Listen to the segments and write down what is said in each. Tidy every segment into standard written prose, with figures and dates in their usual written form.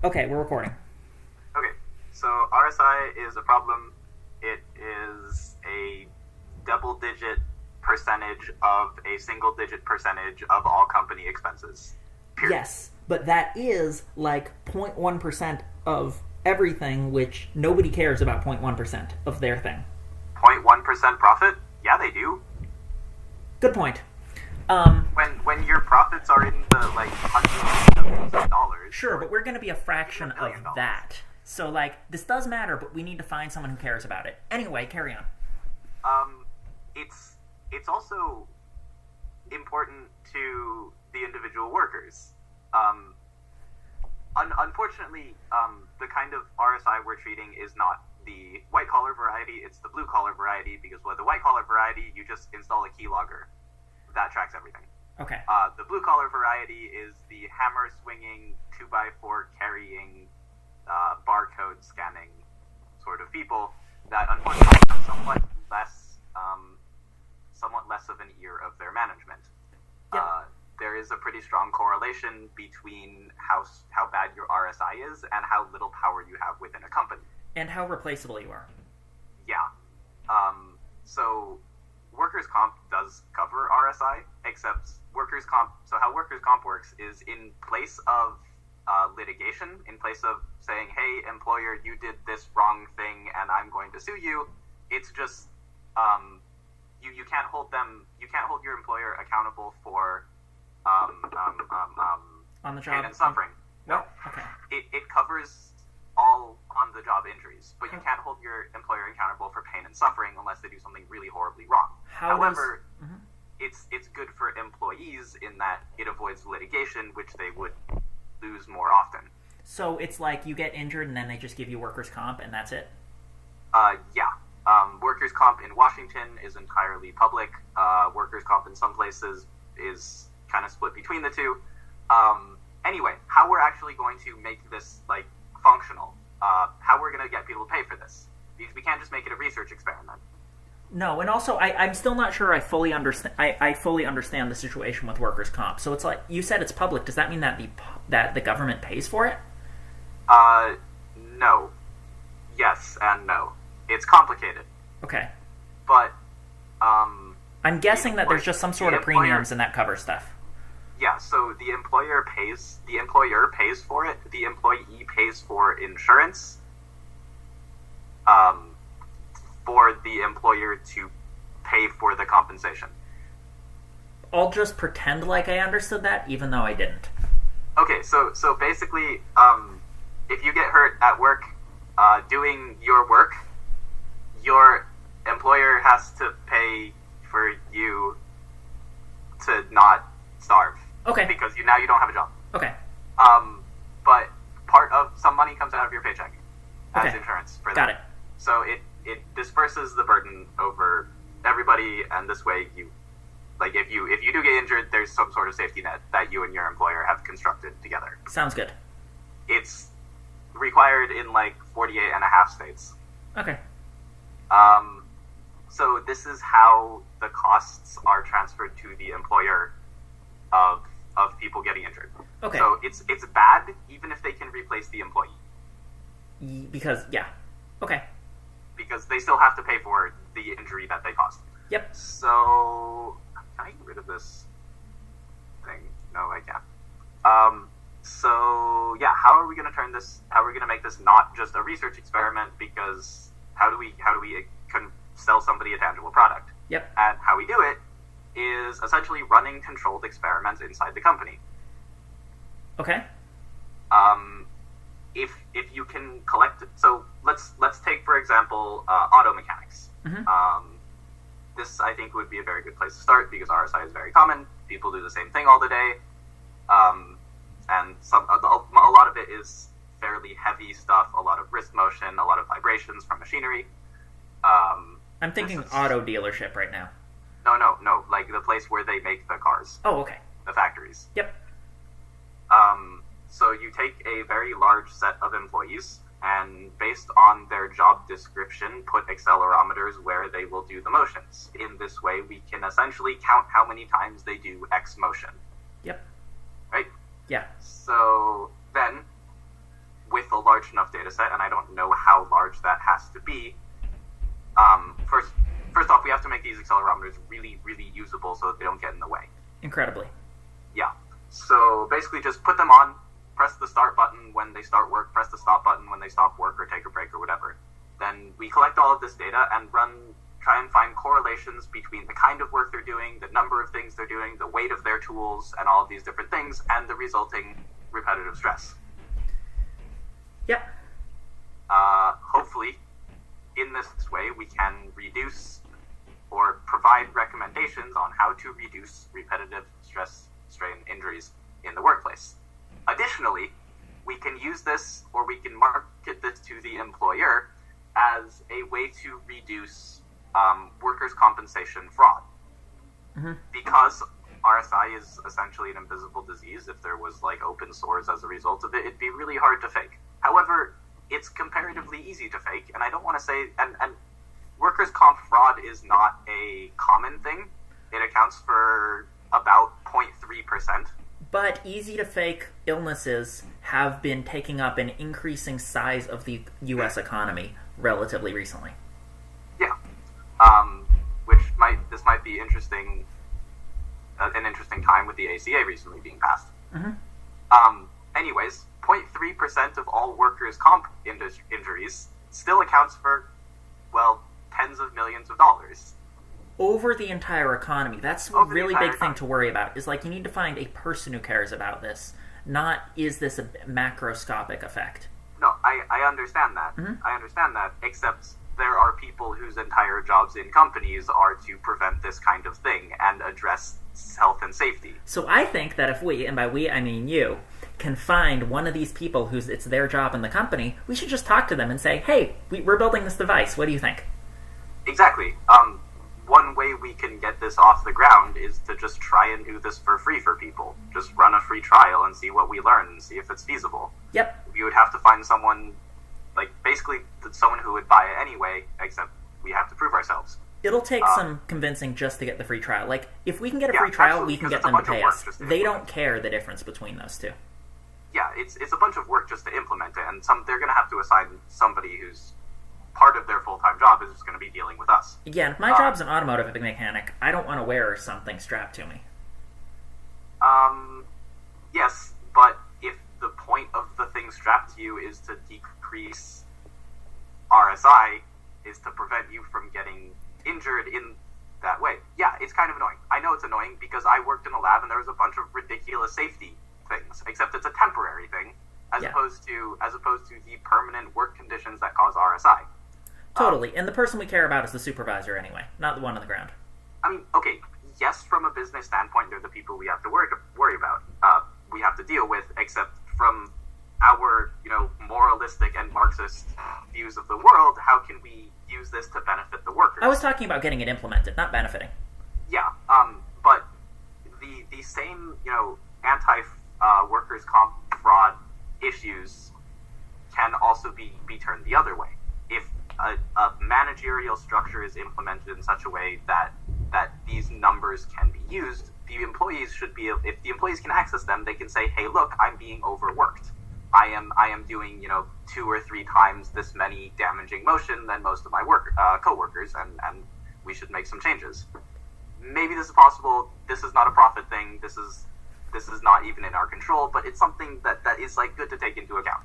Okay, we're recording. Okay, so RSI is a problem. It is a double-digit percentage of a single-digit percentage of all company expenses. Period. Yes, but that is like 0.1% of everything, which nobody cares about 0.1% of their thing. 0.1% profit? Yeah, they do. Good point. When your profits are in the hundreds of millions of dollars. Sure, but we're going to be a fraction of $1 billion. that. So, this does matter, but we need to find someone who cares about it. Anyway, carry on. It's also important to the individual workers. Unfortunately, the kind of RSI we're treating is not the white-collar variety, it's the blue-collar variety, because with the white-collar variety, you just install a keylogger that tracks everything. Okay. The blue-collar variety is the hammer-swinging, 2x4 carrying, barcode scanning sort of people that unfortunately have somewhat less of an ear of their management. Yep. There is a pretty strong correlation between how bad your RSI is and how little power you have within a company. And how replaceable you are. Yeah. So workers' comp does cover RSI, except workers' comp. So how workers' comp works is in place of litigation, in place of saying, "Hey, employer, you did this wrong thing, and I'm going to sue you." It's just you can't hold your employer accountable for On the job. pain and suffering. No. Okay. It covers all on-the-job injuries, but you can't hold your employer accountable for pain and suffering unless they do something really horribly wrong. However, it's good for employees in that it avoids litigation, which they would lose more often. So it's like you get injured and then they just give you workers' comp and that's it? Yeah. Workers' comp in Washington is entirely public. Workers' comp in some places is kind of split between the two. Anyway, how we're actually going to make this functional, how we're going to get people to pay for this, because we can't just make it a research experiment. No, and also I'm still not sure I fully understand. I fully understand the situation with workers' comp. So it's like you said, it's public. Does that mean that the government pays for it? No. Yes and no. It's complicated. Okay. But I'm guessing that there's just some sort of premiums and that covers stuff. Yeah, so the employer pays for it, the employee pays for insurance, for the employer to pay for the compensation. I'll just pretend like I understood that, even though I didn't. Okay, so basically, if you get hurt at work, doing your work, your employer has to pay for you to not starve. Okay. Because now you don't have a job. Okay. But part of some money comes out of your paycheck as insurance for that. Got it. So it disperses the burden over everybody, and this way you, if you do get injured, there's some sort of safety net that you and your employer have constructed together. Sounds good. It's required in 48 and a half states. Okay. So this is how the costs are transferred to the employer of people getting injured. Okay. So it's bad even if they can replace the employee. Because okay. Because they still have to pay for the injury that they caused. Yep. So can I get rid of this thing? No, I can't. So yeah, how are we going to turn this? How are we going to make this not just a research experiment? Because how do we sell somebody a tangible product? Yep. And how we do it is essentially running controlled experiments inside the company. Okay. If you can collect, so let's take for example auto mechanics. Mm-hmm. This I think would be a very good place to start because RSI is very common. People do the same thing all the day, and a lot of it is fairly heavy stuff. A lot of wrist motion, a lot of vibrations from machinery. I'm thinking auto dealership right now. No, like the place where they make the cars. Oh, okay. The factories. Yep. So you take a very large set of employees, and based on their job description, put accelerometers where they will do the motions. In this way, we can essentially count how many times they do X motion. Yep. Right? Yeah. So then large enough data set, and I don't know how large that has to be. First off, we have to make these accelerometers really, really usable so that they don't get in the way. Incredibly. Yeah. So basically just put them on, press the start button when they start work, press the stop button when they stop work or take a break or whatever. Then we collect all of this data and try and find correlations between the kind of work they're doing, the number of things they're doing, the weight of their tools, and all of these different things, and the resulting repetitive stress. Yep. Hopefully, in this way, we can reduce or provide recommendations on how to reduce repetitive stress, strain, injuries in the workplace. Additionally, we can use this, or we can market this to the employer as a way to reduce workers' compensation fraud. Mm-hmm. Because RSI is essentially an invisible disease, if there was like open sores as a result of it, it'd be really hard to fake. However, it's comparatively easy to fake, and I don't want to say, and workers' comp fraud is not a common thing. It accounts for about 0.3%. But easy to fake illnesses have been taking up an increasing size of the U.S. economy relatively recently. Yeah. This might be interesting, an interesting time with the ACA recently being passed. Mm-hmm. Anyways, 0.3% of all workers' comp injuries still accounts for, well, tens of millions of dollars. Over the entire economy. That's a really big thing to worry about. Is like you need to find a person who cares about this, not is this a macroscopic effect. No, I understand that. Mm-hmm. I understand that, except there are people whose entire jobs in companies are to prevent this kind of thing and address health and safety. So I think that if we, and by we I mean you, can find one of these people who's it's their job in the company, we should just talk to them and say, hey, we're building this device. What do you think? Exactly. One way we can get this off the ground is to just try and do this for free for people. Just run a free trial and see what we learn and see if it's feasible. Yep. You would have to find someone, like, basically someone who would buy it anyway, except we have to prove ourselves. It'll take some convincing just to get the free trial. Like, if we can get a free trial, absolutely, we can get them to pay us. They don't care the difference between those two. Yeah, it's a bunch of work just to implement it, and they're going to have to assign somebody who's part of their full-time job is just going to be dealing with us. Yeah, if my job's an automotive mechanic, I don't want to wear something strapped to me. Yes, but if the point of the thing strapped to you is to decrease RSI, is to prevent you from getting injured in that way. Yeah, it's kind of annoying. I know it's annoying because I worked in a lab and there was a bunch of ridiculous safety things, except it's a temporary thing as opposed to the permanent work conditions that cause RSI. Totally, and the person we care about is the supervisor anyway, not the one on the ground. I mean, okay, yes, from a business standpoint, they're the people we have to worry about. We have to deal with, except from our, moralistic and Marxist views of the world, how can we use this to benefit the workers? I was talking about getting it implemented, not benefiting. Yeah, but the same, anti-workers' comp fraud issues can also be turned the other way. If a managerial structure is implemented in such a way that these numbers can be used, the employees should be, if the employees can access them, they can say, hey, look, I'm being overworked. I am doing, 2 or 3 times this many damaging motion than most of my coworkers, and we should make some changes. Maybe this is possible. This is not a profit thing. This is not even in our control, but it's something that is like good to take into account.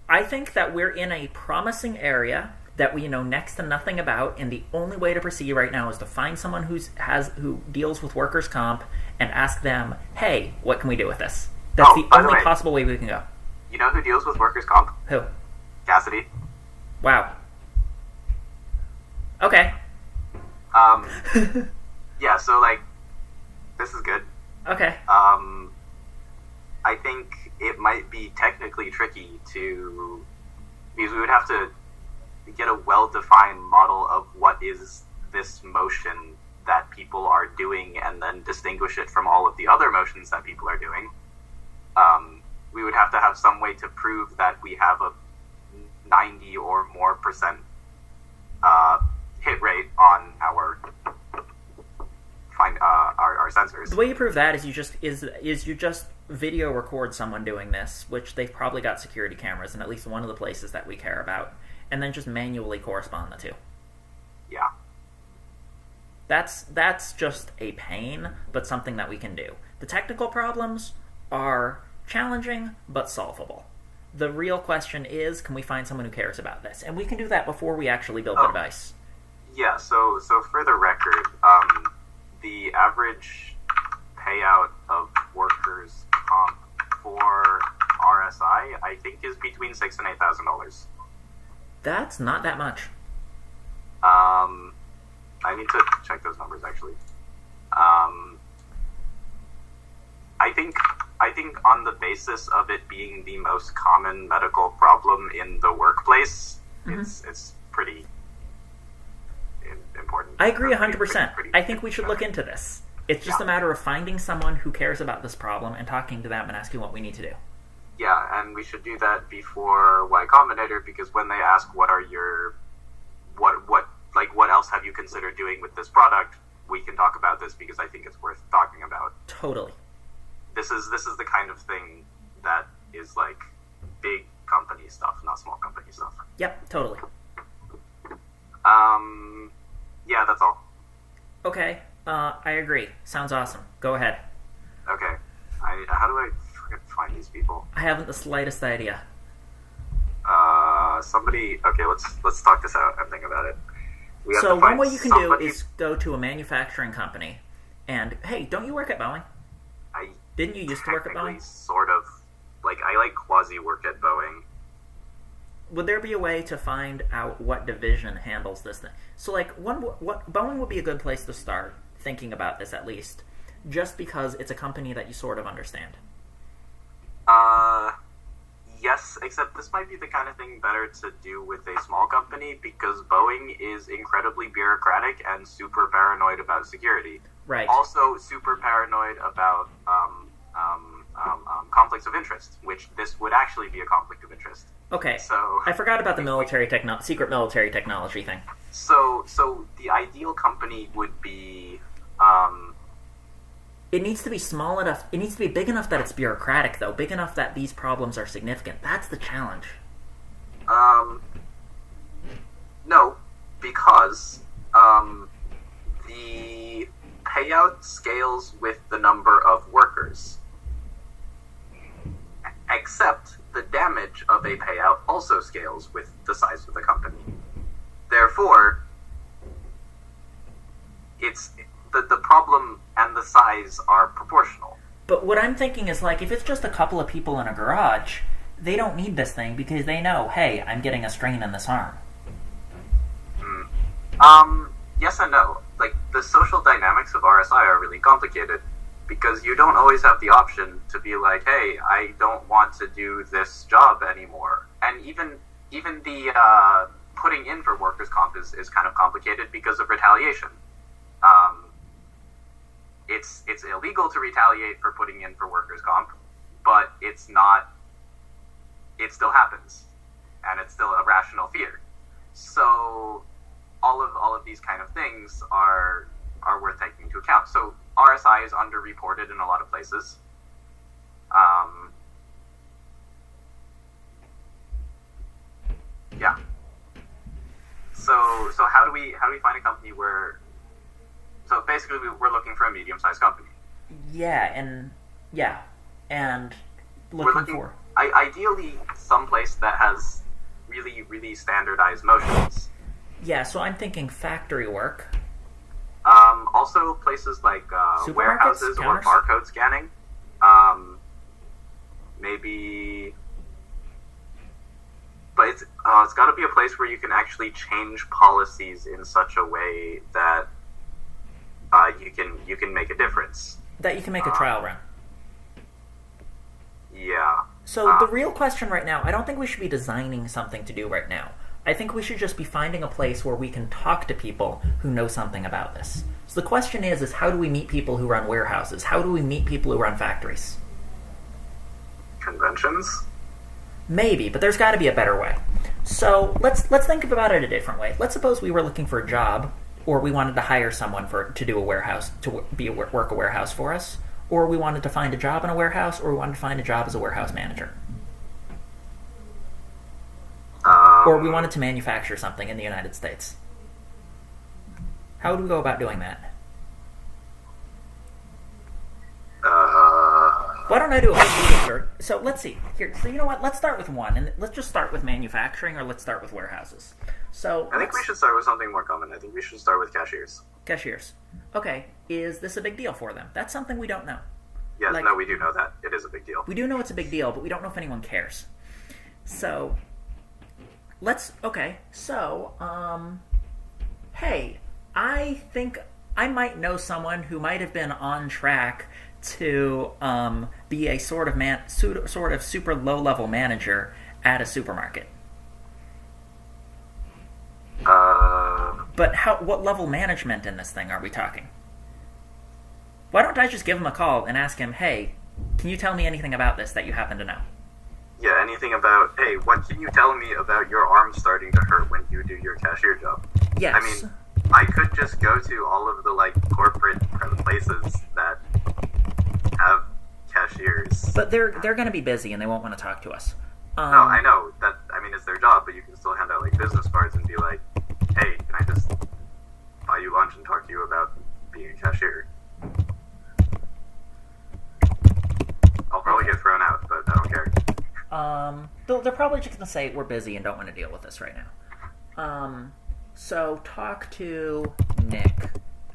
I think that we're in a promising area that we know next to nothing about, and the only way to proceed right now is to find someone who deals with workers' comp and ask them, hey, what can we do with this? That's the only possible way we can go. You know who deals with workers' comp? Who? Cassidy. Wow. Okay. Yeah, so, like, this is good. Okay. I think it might be technically tricky because we would have to get a well-defined model of what is this motion that people are doing and then distinguish it from all of the other motions that people are doing. We would have to have some way to prove that we have a 90 or more percent hit rate on our sensors. The way you prove that is you just video record someone doing this, which they've probably got security cameras in at least one of the places that we care about, and then just manually correspond the two. Yeah. That's just a pain, but something that we can do. The technical problems are challenging, but solvable. The real question is, can we find someone who cares about this? And we can do that before we actually build the device. Yeah, so for the record, the average payout of workers' comp for RSI, I think, is between $6,000 and $8,000. That's not that much. I need to check those numbers, actually. I think on the basis of it being the most common medical problem in the workplace, it's pretty important. I agree 100%. I think we should look into this. It's just a matter of finding someone who cares about this problem and talking to them and asking what we need to do. Yeah, and we should do that before Y Combinator, because when they ask what else have you considered doing with this product, we can talk about this because I think it's worth talking about. Totally. This is the kind of thing that is like big company stuff, not small company stuff. Yep, totally. Yeah, that's all. Okay, I agree. Sounds awesome. Go ahead. Okay. How do I find these people? I haven't the slightest idea. Somebody. Okay, let's talk this out and think about it. So one way you can do is go to a manufacturing company, and hey, don't you work at Boeing? Didn't you used to work at Boeing? Sort of. Like, I quasi work at Boeing. Would there be a way to find out what division handles this thing? So, like, what Boeing would be a good place to start thinking about this, at least, just because it's a company that you sort of understand. Yes, except this might be the kind of thing better to do with a small company, because Boeing is incredibly bureaucratic and super paranoid about security. Right. Also super paranoid about conflicts of interest, which this would actually be a conflict of interest. Okay. So I forgot about the secret military technology thing. So the ideal company would be. It needs to be small enough. It needs to be big enough that it's bureaucratic, though. Big enough that these problems are significant. That's the challenge. No, because the payout scales with the number of workers. Except the damage of a payout also scales with the size of the company. Therefore, it's the problem and the size are proportional. But what I'm thinking is, like, if it's just a couple of people in a garage, they don't need this thing because they know, hey, I'm getting a strain in this arm. Yes and no. Like, the social dynamics of RSI are really complicated, because you don't always have the option to be like, hey, I don't want to do this job anymore. And even the putting in for workers' comp is kind of complicated because of retaliation. It's illegal to retaliate for putting in for workers' comp, but it's not. It still happens, and it's still a rational fear. So all of these kind of things are worth taking into account. So RSI is underreported in a lot of places. Yeah. So how do we find a company where? So basically, we're looking for a medium-sized company. And looking for ideally someplace that has really, really standardized motions. Yeah, so I'm thinking factory work. Also places like warehouses or counters? barcode scanning. Maybe, but it's got to be a place where you can actually change policies in such a way that you can make a difference. That you can make a trial run. Yeah. So the real question right now, I don't think we should be designing something to do right now. I think we should just be finding a place where we can talk to people who know something about this. So the question is how do we meet people who run warehouses? How do we meet people who run factories? Conventions? Maybe, but there's got to be a better way. So let's think about it a different way. Let's suppose we were looking for a job or we wanted to hire someone to do a warehouse, to work a warehouse for us, or we wanted to find a job in a warehouse, or we wanted to find a job as a warehouse manager, or we wanted to manufacture something in the United States. How would we go about doing that? Why don't I do a whole Google? So let's see. Here, so you know what? Let's start with one, and let's just start with manufacturing, or let's start with warehouses. So I think we should start with something more common. I think we should start with cashiers. Cashiers. Okay, is this a big deal for them? That's something we don't know. Yes, no, we do know that. It is a big deal. We do know it's a big deal, but we don't know if anyone cares. So, hey, I think I might know someone who might have been on track to be a sort of super low-level manager at a supermarket. But what level management in this thing are we talking? Why don't I just give him a call and ask him, hey, can you tell me anything about this that you happen to know? Yeah, anything about, hey, what can you tell me about your arm starting to hurt when you do your cashier job? Yes. I mean, I could just go to all of the, corporate places that have cashiers. But they're going to be busy and they won't want to talk to us. No, I know. That, it's their job, but you can still hand out, business cards and be like, hey, can I just buy you lunch and talk to you about being a cashier? I'll probably get thrown out, but I don't care. They're probably just going to say we're busy and don't want to deal with this right now. So talk to Nick.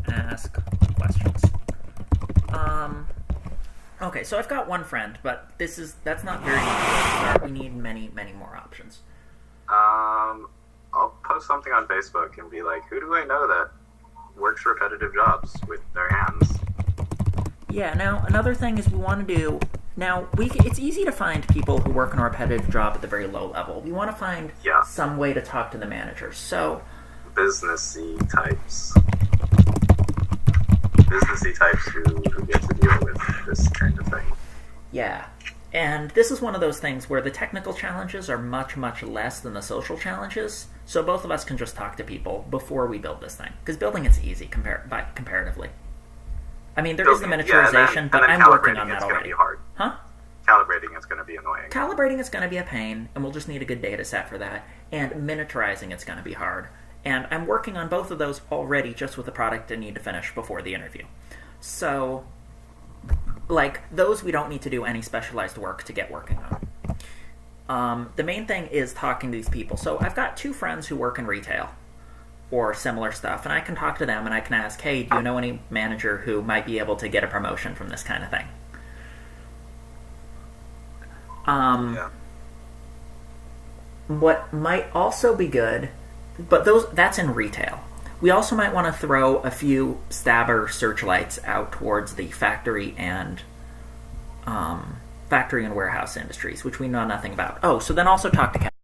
Ask questions. Okay, so I've got one friend, but that's not very easy. We need many, many more options. I'll post something on Facebook and be like, who do I know that works repetitive jobs with their hands? Yeah, now another thing is we want to do... Now, it's easy to find people who work in a repetitive job at the very low level. We want to find some way to talk to the managers. So... Businessy types who get to deal with this kind of thing. Yeah. And this is one of those things where the technical challenges are much, much less than the social challenges. So both of us can just talk to people before we build this thing. Because building it's easy comparatively. I mean, there is the miniaturization, but I'm working on that already. Calibrating it's going to be hard. Huh? Calibrating it's going to be annoying. Calibrating it's going to be a pain, and we'll just need a good data set for that. And miniaturizing it's going to be hard. And I'm working on both of those already just with the product I need to finish before the interview. So, those we don't need to do any specialized work to get working on. The main thing is talking to these people. So I've got two friends who work in retail or similar stuff, and I can talk to them and I can ask, hey, do you know any manager who might be able to get a promotion from this kind of thing? What might also be good, but that's in retail. We also might want to throw a few stabber searchlights out towards the factory and warehouse industries, which we know nothing about. Oh, so then also talk to